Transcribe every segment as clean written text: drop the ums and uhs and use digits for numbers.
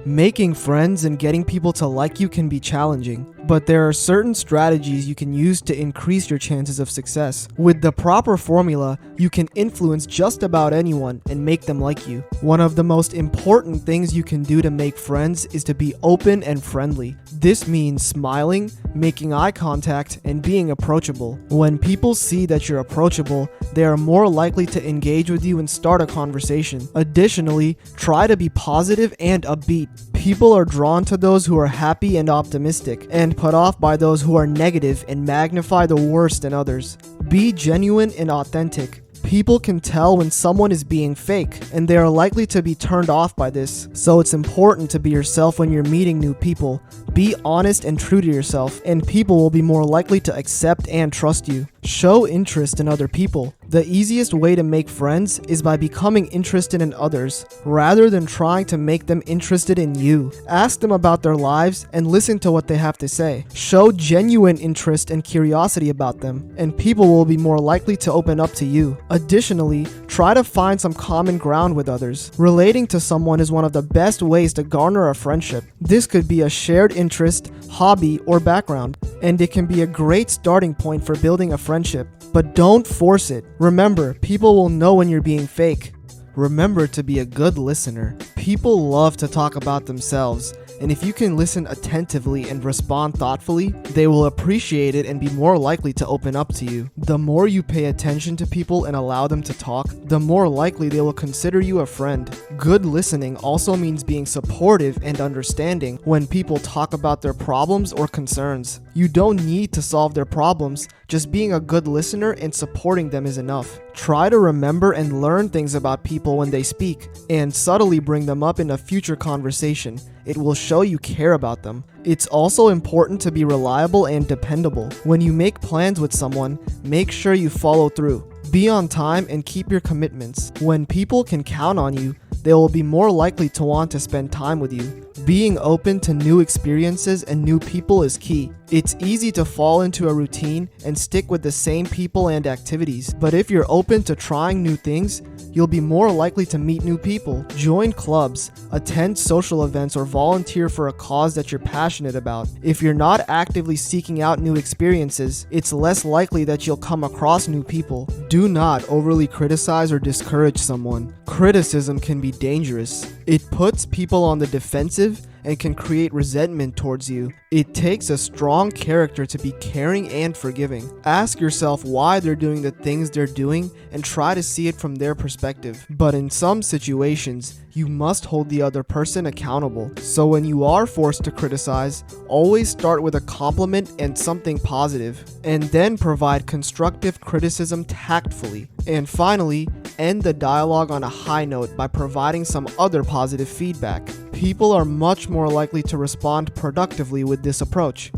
Making friends and getting people to like you can be challenging, but there are certain strategies you can use to increase your chances of success. With the proper formula, you can influence just about anyone and make them like you. One of the most important things you can do to make friends is to be open and friendly. This means smiling, making eye contact, and being approachable. When people see that you're approachable, they are more likely to engage with you and start a conversation. Additionally, try to be positive and upbeat. People are drawn to those who are happy and optimistic, and put off by those who are negative and magnify the worst in others. Be genuine and authentic. People can tell when someone is being fake, and they are likely to be turned off by this. So it's important to be yourself when you're meeting new people. Be honest and true to yourself, and people will be more likely to accept and trust you. Show interest in other people. The easiest way to make friends is by becoming interested in others, rather than trying to make them interested in you. Ask them about their lives and listen to what they have to say. Show genuine interest and curiosity about them, and people will be more likely to open up to you. Additionally, try to find some common ground with others. Relating to someone is one of the best ways to garner a friendship. This could be a shared interest, hobby, or background, and it can be a great starting point for building a friendship. But don't force it. Remember, people will know when you're being fake. Remember to be a good listener. People love to talk about themselves, and if you can listen attentively and respond thoughtfully, they will appreciate it and be more likely to open up to you. The more you pay attention to people and allow them to talk, the more likely they will consider you a friend. Good listening also means being supportive and understanding when people talk about their problems or concerns. You don't need to solve their problems, just being a good listener and supporting them is enough. Try to remember and learn things about people when they speak, and subtly bring them up in a future conversation. It will show you care about them. It's also important to be reliable and dependable. When you make plans with someone, make sure you follow through. Be on time and keep your commitments. When people can count on you, they will be more likely to want to spend time with you. Being open to new experiences and new people is key. It's easy to fall into a routine and stick with the same people and activities, but if you're open to trying new things, you'll be more likely to meet new people. Join clubs, attend social events, or volunteer for a cause that you're passionate about. If you're not actively seeking out new experiences, it's less likely that you'll come across new people. Do not overly criticize or discourage someone. Criticism can be dangerous. It puts people on the defensive and can create resentment towards you. It takes a strong character to be caring and forgiving. Ask yourself why they're doing the things they're doing and try to see it from their perspective. But in some situations, you must hold the other person accountable. So when you are forced to criticize, always start with a compliment and something positive, and then provide constructive criticism tactfully. And finally, end the dialogue on a high note by providing some other positive feedback. People are much more likely to respond productively with this approach.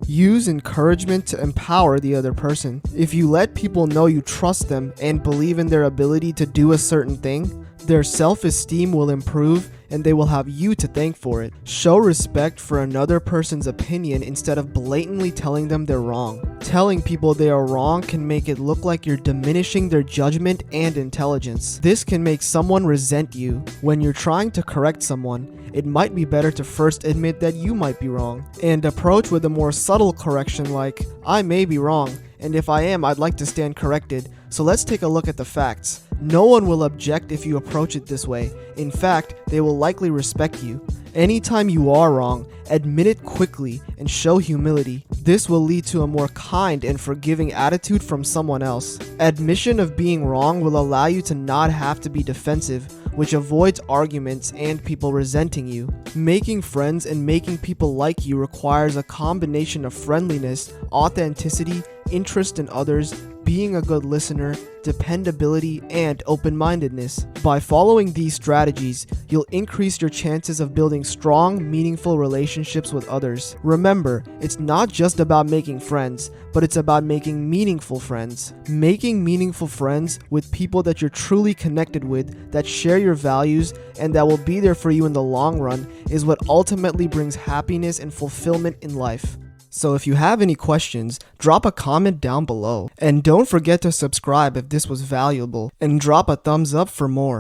Use encouragement to empower the other person. If you let people know you trust them and believe in their ability to do a certain thing, their self-esteem will improve and they will have you to thank for it. Show respect for another person's opinion instead of blatantly telling them they're wrong. Telling people they are wrong can make it look like you're diminishing their judgment and intelligence. This can make someone resent you. When you're trying to correct someone, it might be better to first admit that you might be wrong, and approach with a more subtle correction like, I may be wrong, and if I am, I'd like to stand corrected. So let's take a look at the facts. No one will object if you approach it this way. In fact, they will likely respect you. Anytime you are wrong, admit it quickly and show humility. This will lead to a more kind and forgiving attitude from someone else. Admission of being wrong will allow you to not have to be defensive, which avoids arguments and people resenting you. Making friends and making people like you requires a combination of friendliness, authenticity, interest in others, being a good listener, dependability, and open-mindedness. By following these strategies, you'll increase your chances of building strong, meaningful relationships with others. Remember, it's not just about making friends, but it's about making meaningful friends. Making meaningful friends with people that you're truly connected with, that share your values, and that will be there for you in the long run is what ultimately brings happiness and fulfillment in life. So if you have any questions, drop a comment down below. And don't forget to subscribe if this was valuable, and drop a thumbs up for more.